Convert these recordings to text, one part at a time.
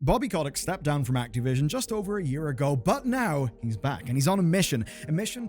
Bobby Kotick stepped down from Activision just over a year ago, but now he's back and he's on a mission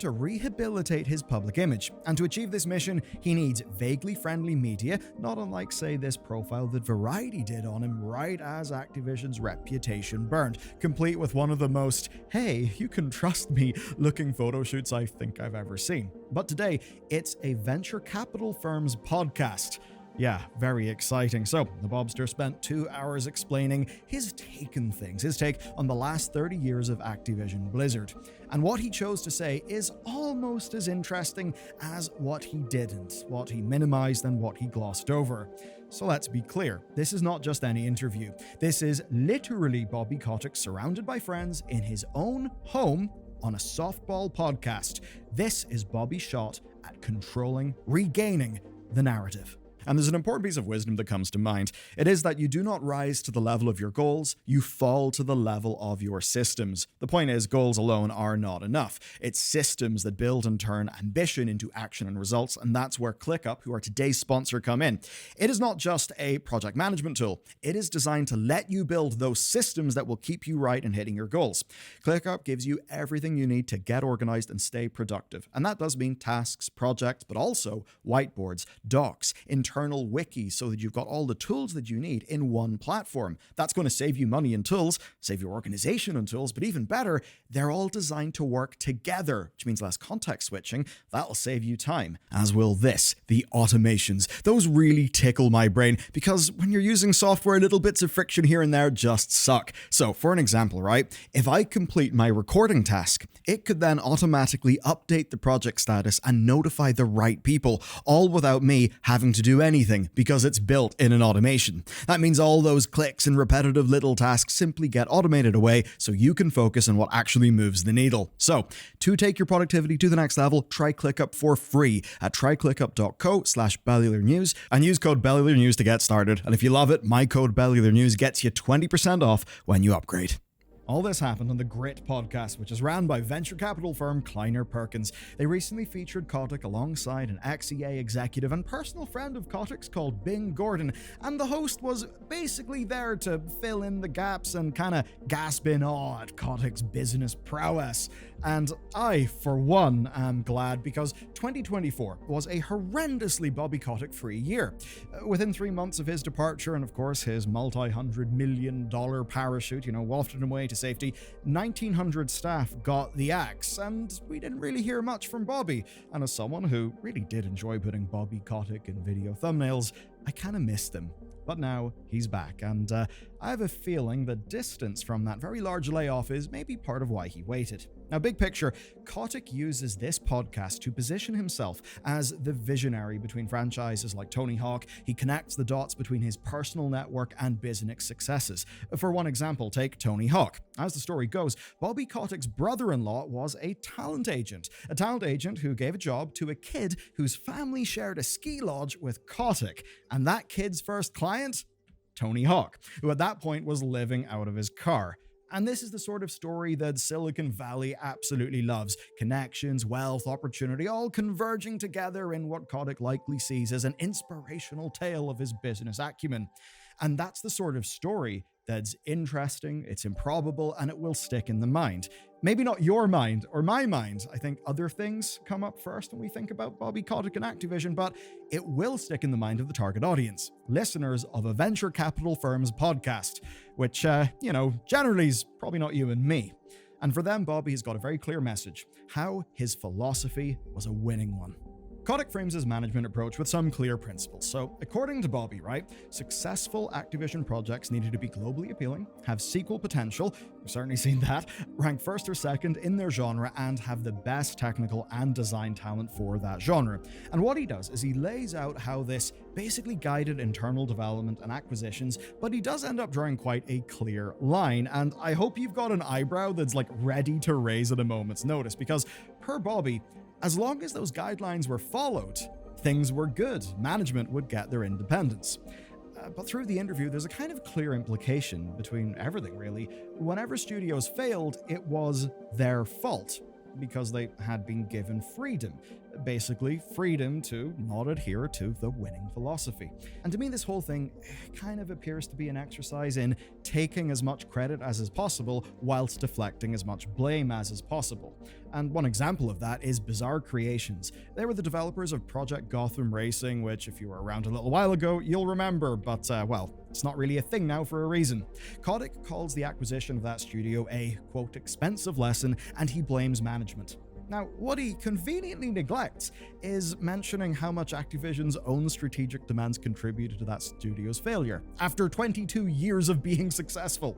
to rehabilitate his public image. And to achieve this mission, he needs vaguely friendly media, not unlike, say, this profile that Variety did on him right as Activision's reputation burned, complete with one of the most, hey, you can trust me looking photo shoots I think I've ever seen. But today, it's a venture capital firm's podcast. Yeah, very exciting. So, the Bobster spent 2 hours explaining his take on things, his take on the last 30 years of Activision Blizzard. And what he chose to say is almost as interesting as what he didn't, what he minimized and what he glossed over. So let's be clear, this is not just any interview. This is literally Bobby Kotick surrounded by friends in his own home on a softball podcast. This is Bobby's shot at controlling, regaining the narrative. And there's an important piece of wisdom that comes to mind. It is that you do not rise to the level of your goals, you fall to the level of your systems. The point is, goals alone are not enough. It's systems that build and turn ambition into action and results, and that's where ClickUp, who are today's sponsor, come in. It is not just a project management tool. It is designed to let you build those systems that will keep you right in hitting your goals. ClickUp gives you everything you need to get organized and stay productive. And that does mean tasks, projects, but also whiteboards, docs, internal wikis, so that you've got all the tools that you need in one platform. That's going to save you money in tools, save your organization in tools, but even better, they're all designed to work together, which means less context switching. That'll save you time, as will this, the automations. Those really tickle my brain because when you're using software, little bits of friction here and there just suck. So for an example, right, if I complete my recording task, it could then automatically update the project status and notify the right people, all without me having to do anything because it's built in an automation. That means all those clicks and repetitive little tasks simply get automated away so you can focus on what actually moves the needle. So, to take your productivity to the next level, try ClickUp for free at tryclickup.co/BellularNews and use code BellularNews to get started. And if you love it, my code BellularNews gets you 20% off when you upgrade. All this happened on the Grit podcast, which is ran by venture capital firm Kleiner Perkins. They recently featured Kotick alongside an ex-EA executive and personal friend of Kotick's called Bing Gordon, and the host was basically there to fill in the gaps and kind of gasp in awe at Kotick's business prowess. And I, for one, am glad because 2024 was a horrendously Bobby Kotick-free year. Within 3 months of his departure and, of course, his multi-$100 million parachute, wafted him away to safety, 1,900 staff got the axe, and we didn't really hear much from Bobby. And as someone who really did enjoy putting Bobby Kotick in video thumbnails, I kind of missed him. But now he's back, and I have a feeling the distance from that very large layoff is maybe part of why he waited. Now, big picture, Kotick uses this podcast to position himself as the visionary between franchises like Tony Hawk. He connects the dots between his personal network and business successes. For one example, take Tony Hawk. As the story goes, Bobby Kotick's brother-in-law was a talent agent who gave a job to a kid whose family shared a ski lodge with Kotick. And that kid's first client? Tony Hawk, who at that point was living out of his car. And this is the sort of story that Silicon Valley absolutely loves. Connections, wealth, opportunity, all converging together in what Kotick likely sees as an inspirational tale of his business acumen. And that's the sort of story that's interesting, it's improbable, and it will stick in the mind. Maybe not your mind or my mind. I think other things come up first when we think about Bobby Kotick and Activision, but it will stick in the mind of the target audience, listeners of a venture capital firm's podcast, which, generally is probably not you and me. And for them, Bobby has got a very clear message, how his philosophy was a winning one. Kotick frames his management approach with some clear principles. So, according to Bobby, right, successful Activision projects needed to be globally appealing, have sequel potential, we've certainly seen that, rank first or second in their genre, and have the best technical and design talent for that genre. And what he does is he lays out how this basically guided internal development and acquisitions, but he does end up drawing quite a clear line. And I hope you've got an eyebrow that's ready to raise at a moment's notice, because per Bobby, as long as those guidelines were followed, things were good. Management would get their independence. But through the interview, there's a kind of clear implication between everything, really. Whenever studios failed, it was their fault, because they had been given freedom. Basically, freedom to not adhere to the winning philosophy. And to me, this whole thing kind of appears to be an exercise in taking as much credit as is possible whilst deflecting as much blame as is possible. And one example of that is Bizarre Creations. They were the developers of Project Gotham Racing, which if you were around a little while ago, you'll remember, but well, it's not really a thing now for a reason. Kotick calls the acquisition of that studio a, quote, expensive lesson, and he blames management. Now, what he conveniently neglects is mentioning how much Activision's own strategic demands contributed to that studio's failure, after 22 years of being successful.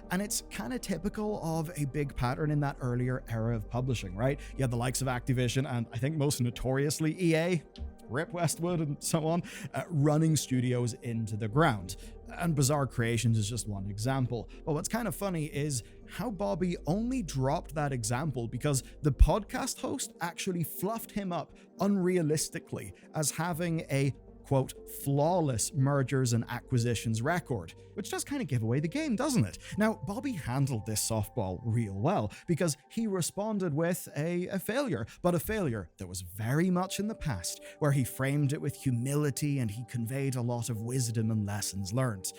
And it's kind of typical of a big pattern in that earlier era of publishing, right? You had the likes of Activision and I think most notoriously EA, Rip Westwood and so on, running studios into the ground. And Bizarre Creations is just one example. But what's kind of funny is how Bobby only dropped that example because the podcast host actually fluffed him up unrealistically as having a, quote, flawless mergers and acquisitions record, which does kind of give away the game, doesn't it? Now, Bobby handled this softball real well because he responded with a failure, but a failure that was very much in the past, where he framed it with humility and he conveyed a lot of wisdom and lessons learned.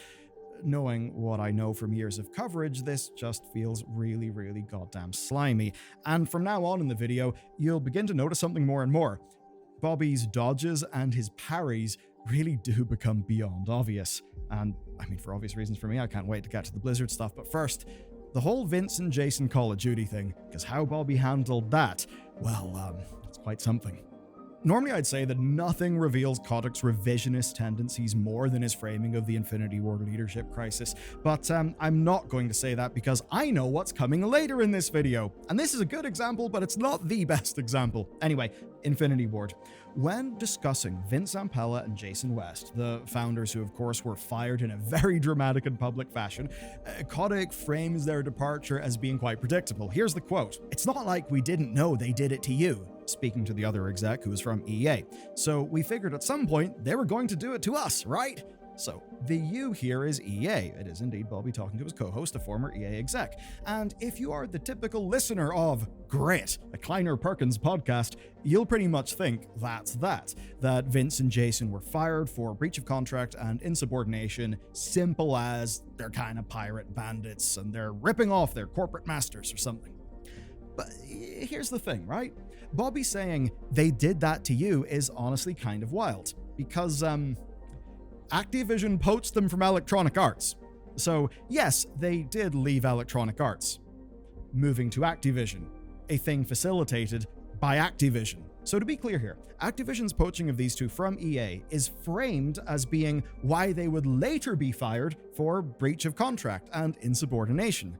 Knowing what I know from years of coverage, this just feels really, really goddamn slimy. And from now on in the video, you'll begin to notice something more and more. Bobby's dodges and his parries really do become beyond obvious. And I mean, for obvious reasons for me, I can't wait to get to the Blizzard stuff. But first, the whole Vince and Jason Call of Duty thing, because how Bobby handled that, well, it's quite something. Normally, I'd say that nothing reveals Kotick's revisionist tendencies more than his framing of the Infinity Ward leadership crisis, but I'm not going to say that because I know what's coming later in this video. And this is a good example, but it's not the best example. Anyway, Infinity Ward. When discussing Vince Zampella and Jason West, the founders who of course were fired in a very dramatic and public fashion, Kotick frames their departure as being quite predictable. Here's the quote: "It's not like we didn't know they did it to you," speaking to the other exec who was from EA. "So we figured at some point they were going to do it to us, right?" So the you here is EA. It is indeed Bobby talking to his co-host, a former EA exec. And if you are the typical listener of Grit, a Kleiner Perkins podcast, you'll pretty much think that's that Vince and Jason were fired for breach of contract and insubordination, simple as they're kind of pirate bandits and they're ripping off their corporate masters or something. But here's the thing, right? Bobby saying they did that to you is honestly kind of wild because, Activision poached them from Electronic Arts. So yes, they did leave Electronic Arts, moving to Activision, a thing facilitated by Activision. So to be clear here, Activision's poaching of these two from EA is framed as being why they would later be fired for breach of contract and insubordination.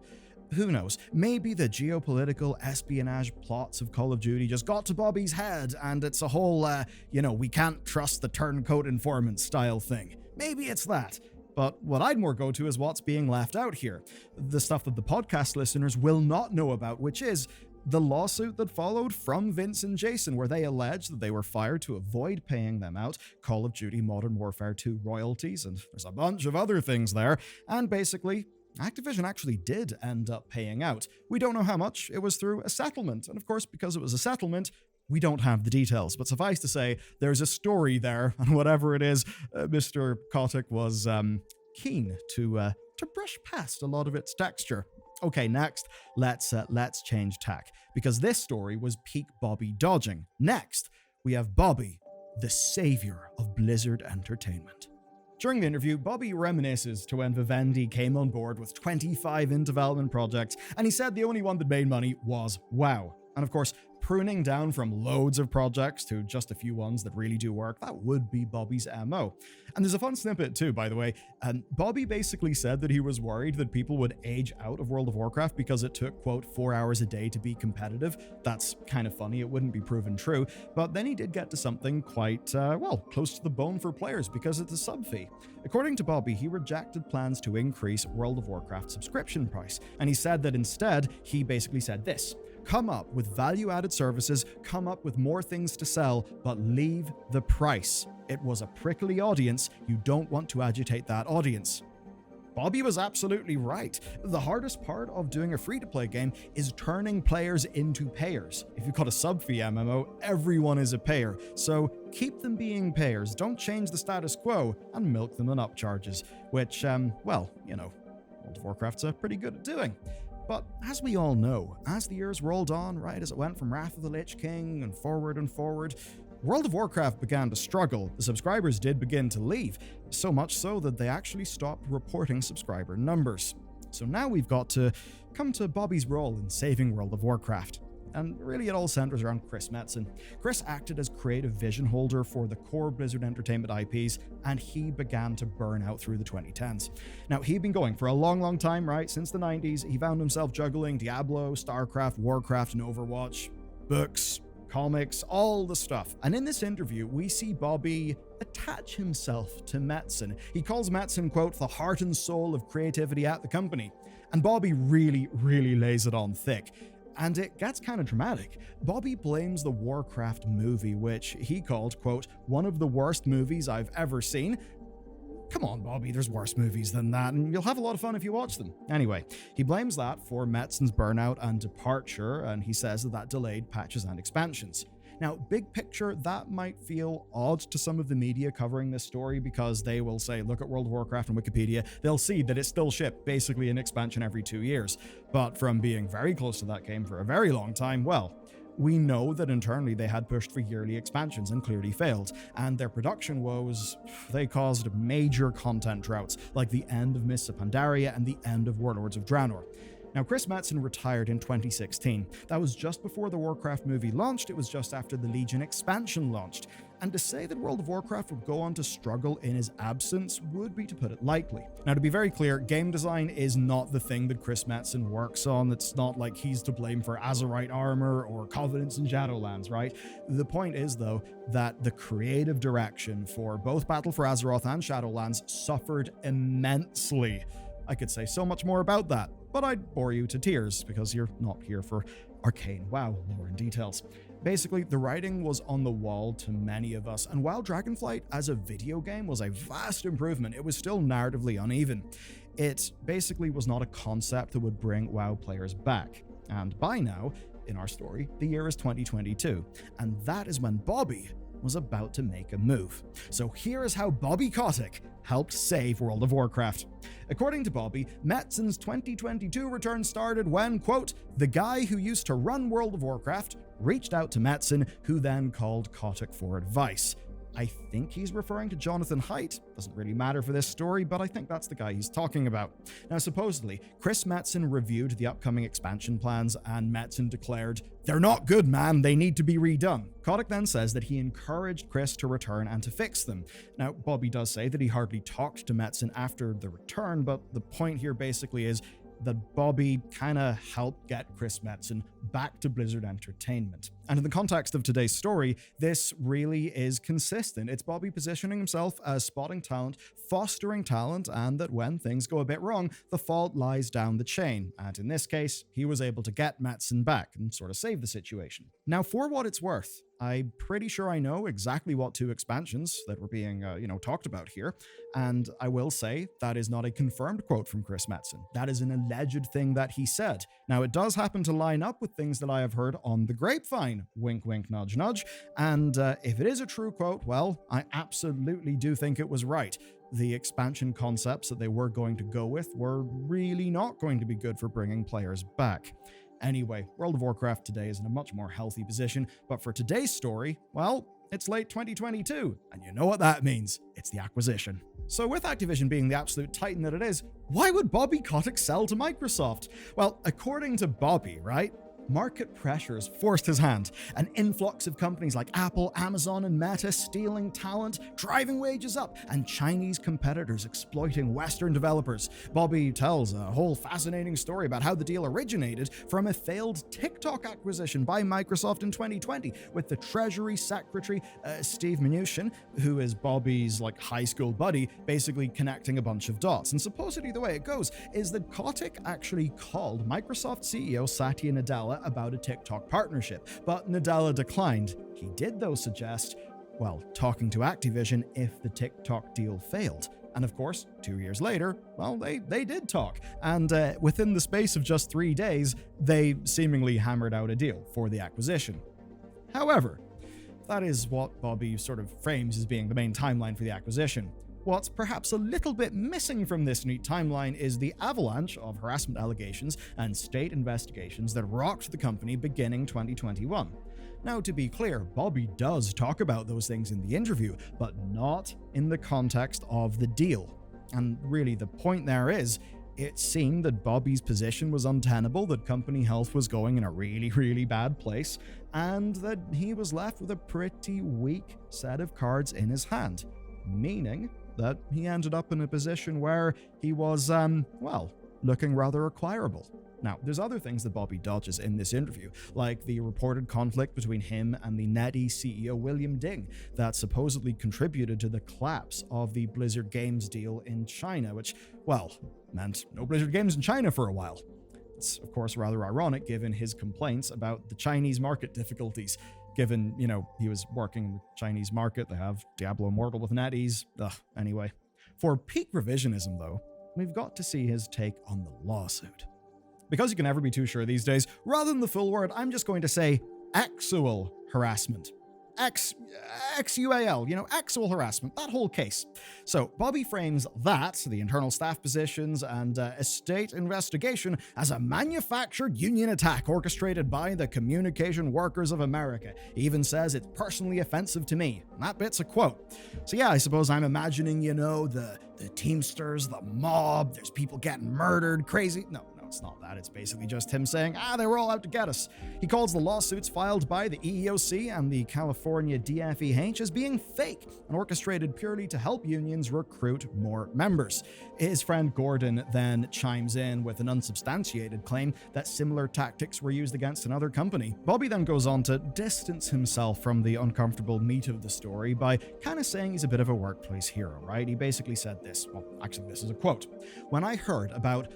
Who knows? Maybe the geopolitical espionage plots of Call of Duty just got to Bobby's head and it's a whole, we can't trust the turncoat informant style thing. Maybe it's that. But what I'd more go to is what's being left out here. The stuff that the podcast listeners will not know about, which is the lawsuit that followed from Vince and Jason, where they alleged that they were fired to avoid paying them out Call of Duty Modern Warfare 2 royalties, and there's a bunch of other things there, and basically Activision actually did end up paying out. We don't know how much. It was through a settlement. And of course, because it was a settlement, we don't have the details. But suffice to say, there's a story there. And whatever it is, Mr. Kotick was keen to brush past a lot of its texture. Okay, next, let's change tack. Because this story was peak Bobby dodging. Next, we have Bobby, the savior of Blizzard Entertainment. During the interview, Bobby reminisces to when Vivendi came on board with 25 in-development projects, and he said the only one that made money was WoW. And of course, pruning down from loads of projects to just a few ones that really do work, that would be Bobby's MO. And there's a fun snippet too, by the way. Bobby basically said that he was worried that people would age out of World of Warcraft because it took, quote, 4 hours a day to be competitive. That's kind of funny, it wouldn't be proven true. But then he did get to something quite, close to the bone for players because it's a sub fee. According to Bobby, he rejected plans to increase World of Warcraft subscription price. And he said that instead, he basically said this: come up with value-added services, come up with more things to sell, but leave the price. It was a prickly audience. You don't want to agitate that audience. Bobby was absolutely right. The hardest part of doing a free-to-play game is turning players into payers. If you've got a sub-fee MMO, everyone is a payer, so keep them being payers, don't change the status quo, and milk them on upcharges, which, well, you know, World of Warcraft's pretty good at doing. But as we all know, as the years rolled on, right, as it went from Wrath of the Lich King and forward, World of Warcraft began to struggle. The subscribers did begin to leave, so much so that they actually stopped reporting subscriber numbers. So now we've got to come to Bobby's role in saving World of Warcraft. And really it all centers around Chris Metzen. Chris acted as creative vision holder for the core Blizzard Entertainment IPs, and he began to burn out through the 2010s. Now, he'd been going for a long time, right? Since the 90s, he found himself juggling Diablo, StarCraft, Warcraft, and Overwatch, books, comics, all the stuff. And in this interview, we see Bobby attach himself to Metzen. He calls Metzen, quote, the heart and soul of creativity at the company. And Bobby really lays it on thick. And it gets kind of dramatic. Bobby blames the Warcraft movie, which he called, quote, one of the worst movies I've ever seen. Come on, Bobby, there's worse movies than that, and you'll have a lot of fun if you watch them. Anyway, he blames that for Metzen's burnout and departure, and he says that delayed patches and expansions. Now, big picture, that might feel odd to some of the media covering this story because they will say, look at World of Warcraft and Wikipedia, they'll see that it still shipped basically an expansion every 2 years. But from being very close to that game for a very long time, well, we know that internally they had pushed for yearly expansions and clearly failed, and their production woes, they caused major content droughts, like the end of Mists of Pandaria and the end of Warlords of Draenor. Now, Chris Metzen retired in 2016. That was just before the Warcraft movie launched, it was just after the Legion expansion launched. And to say that World of Warcraft would go on to struggle in his absence would be to put it lightly. Now, to be very clear, game design is not the thing that Chris Metzen works on. It's not like he's to blame for Azerite armor or Covenants and Shadowlands, right? The point is, though, that the creative direction for both Battle for Azeroth and Shadowlands suffered immensely. I could say so much more about that, but I'd bore you to tears because you're not here for arcane WoW lore and details. Basically, the writing was on the wall to many of us, and while Dragonflight as a video game was a vast improvement, it was still narratively uneven. It basically was not a concept that would bring WoW players back. And by now, in our story, the year is 2022, and that is when Bobby was about to make a move. So here is how Bobby Kotick helped save World of Warcraft. According to Bobby, Metzen's 2022 return started when, quote, the guy who used to run World of Warcraft reached out to Metzen, who then called Kotick for advice. I think he's referring to Jonathan Haidt. Doesn't really matter for this story, but I think that's the guy he's talking about. Now, supposedly, Chris Metzen reviewed the upcoming expansion plans, and Metzen declared, they're not good, man, they need to be redone. Kotick then says that he encouraged Chris to return and to fix them. Now, Bobby does say that he hardly talked to Metzen after the return, but the point here basically is that Bobby kind of helped get Chris Metzen back to Blizzard Entertainment. And in the context of today's story, this really is consistent. It's Bobby positioning himself as spotting talent, fostering talent, and that when things go a bit wrong, the fault lies down the chain. And in this case, he was able to get Metzen back and sort of save the situation. Now, for what it's worth, I'm pretty sure I know exactly what two expansions that were being, talked about here. And I will say that is not a confirmed quote from Chris Metzen. That is an alleged thing that he said. Now, it does happen to line up with things that I have heard on the grapevine. Wink, wink, nudge, nudge. And if it is a true quote, well, I absolutely do think it was right. The expansion concepts that they were going to go with were really not going to be good for bringing players back. Anyway, World of Warcraft today is in a much more healthy position, but for today's story, well, it's late 2022, and you know what that means. It's the acquisition. So with Activision being the absolute titan that it is, why would Bobby Kotick sell to Microsoft? Well, according to Bobby, right? Market pressures forced his hand. An influx of companies like Apple, Amazon, and Meta stealing talent, driving wages up, and Chinese competitors exploiting Western developers. Bobby tells a whole fascinating story about how the deal originated from a failed TikTok acquisition by Microsoft in 2020, with the Treasury Secretary, Steve Mnuchin, who is Bobby's high school buddy, basically connecting a bunch of dots. And supposedly the way it goes is that Kotick actually called Microsoft CEO Satya Nadella about a TikTok partnership, but Nadella declined. He did, though, suggest, talking to Activision if the TikTok deal failed. And of course, 2 years later, well, they did talk. And within the space of just 3 days, they seemingly hammered out a deal for the acquisition. However, that is what Bobby sort of frames as being the main timeline for the acquisition. What's perhaps a little bit missing from this neat timeline is the avalanche of harassment allegations and state investigations that rocked the company beginning 2021. Now, to be clear, Bobby does talk about those things in the interview, but not in the context of the deal. And really, the point there is, it seemed that Bobby's position was untenable, that company health was going in a really, really bad place, and that he was left with a pretty weak set of cards in his hand. Meaning that he ended up in a position where he was, looking rather acquirable. Now, there's other things that Bobby dodges in this interview, like the reported conflict between him and the NetEase CEO William Ding that supposedly contributed to the collapse of the Blizzard Games deal in China, which, well, meant no Blizzard Games in China for a while. It's, of course, rather ironic given his complaints about the Chinese market difficulties. Given, he was working in the Chinese market, they have Diablo Immortal with NetEase. Anyway. For peak revisionism, though, we've got to see his take on the lawsuit. Because you can never be too sure these days, rather than the full word, I'm just going to say actual harassment. X-U-A-L, actual harassment, that whole case. So Bobby frames that, the internal staff positions and estate investigation, as a manufactured union attack orchestrated by the Communication Workers of America. He even says it's personally offensive to me. And that bit's a quote. So yeah, I suppose I'm imagining, the Teamsters, the mob, there's people getting murdered, crazy. No, it's not that. It's basically just him saying, they were all out to get us. He calls the lawsuits filed by the EEOC and the California DFEH as being fake and orchestrated purely to help unions recruit more members. His friend Gordon then chimes in with an unsubstantiated claim that similar tactics were used against another company. Bobby then goes on to distance himself from the uncomfortable meat of the story by kind of saying he's a bit of a workplace hero, right? He basically said this. Well, actually, this is a quote. When I heard about,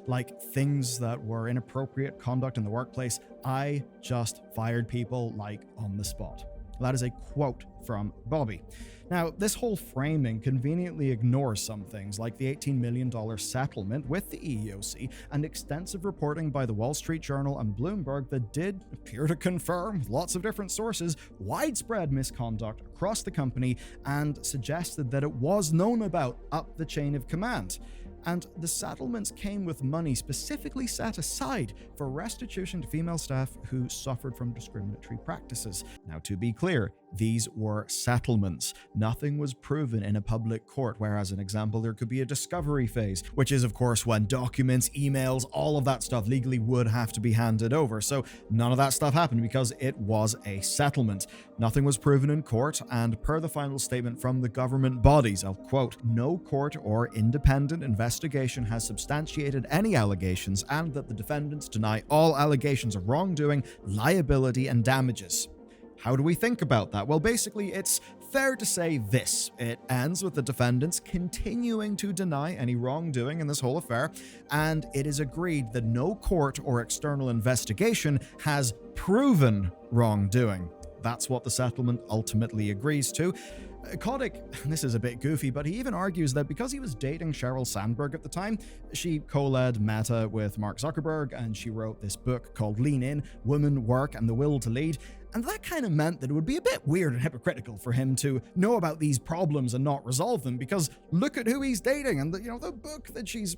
things that were inappropriate conduct in the workplace, I just fired people, on the spot. That is a quote from Bobby. Now, this whole framing conveniently ignores some things like the $18 million settlement with the EEOC and extensive reporting by the Wall Street Journal and Bloomberg that did appear to confirm, with lots of different sources, widespread misconduct across the company and suggested that it was known about up the chain of command. And the settlements came with money specifically set aside for restitution to female staff who suffered from discriminatory practices. Now, to be clear, these were settlements. Nothing was proven in a public court, where, as an example, there could be a discovery phase, which is, of course, when documents, emails, all of that stuff legally would have to be handed over. So none of that stuff happened because it was a settlement. Nothing was proven in court, and per the final statement from the government bodies, I'll quote, "No court or independent investigation has substantiated any allegations, and that the defendants deny all allegations of wrongdoing, liability, and damages." How do we think about that? Well, basically, it's fair to say this. It ends with the defendants continuing to deny any wrongdoing in this whole affair, and it is agreed that no court or external investigation has proven wrongdoing. That's what the settlement ultimately agrees to. Kotick, this is a bit goofy, but he even argues that because he was dating Sheryl Sandberg at the time, she co-led Meta with Mark Zuckerberg, and she wrote this book called Lean In, Women, Work, and the Will to Lead. And that kind of meant that it would be a bit weird and hypocritical for him to know about these problems and not resolve them, because look at who he's dating and the book that she's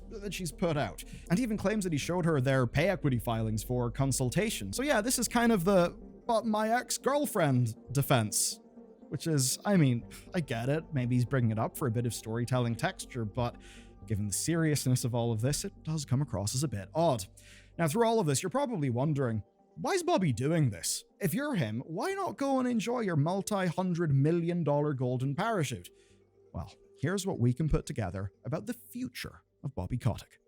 put out. And he even claims that he showed her their pay equity filings for consultation. So yeah, this is kind of the "but my ex-girlfriend" defense. Which is, I get it. Maybe he's bringing it up for a bit of storytelling texture, but given the seriousness of all of this, it does come across as a bit odd. Now, through all of this, you're probably wondering, why is Bobby doing this? If you're him, why not go and enjoy your multi-$100 million golden parachute? Well, here's what we can put together about the future of Bobby Kotick.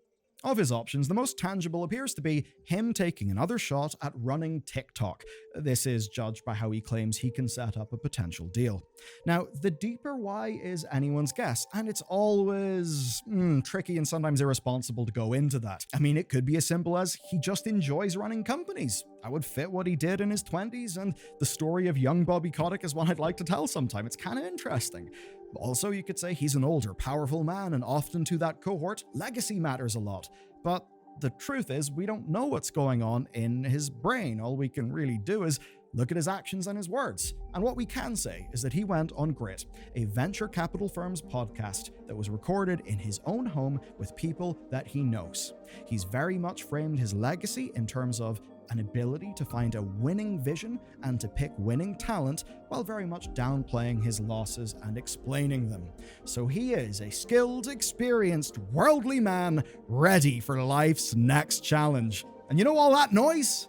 Of his options, the most tangible appears to be him taking another shot at running TikTok. This is judged by how he claims he can set up a potential deal. Now, the deeper why is anyone's guess, and it's always tricky and sometimes irresponsible to go into that. It could be as simple as he just enjoys running companies. that would fit what he did in his 20s, and the story of young Bobby Kotick is one I'd like to tell sometime. It's kind of interesting. Also, you could say he's an older, powerful man, and often to that cohort, legacy matters a lot. But the truth is, we don't know what's going on in his brain. All we can really do is look at his actions and his words. And what we can say is that he went on Grit, a venture capital firm's podcast that was recorded in his own home with people that he knows. He's very much framed his legacy in terms of an ability to find a winning vision and to pick winning talent, while very much downplaying his losses and explaining them. So he is a skilled, experienced, worldly man ready for life's next challenge. And you know all that noise?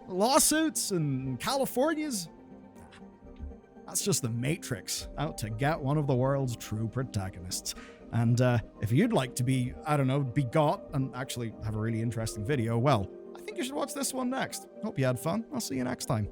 Lawsuits and Californias? That's just the Matrix out to get one of the world's true protagonists. And if you'd like to be got and actually have a really interesting video, well, I think you should watch this one next. Hope you had fun. I'll see you next time.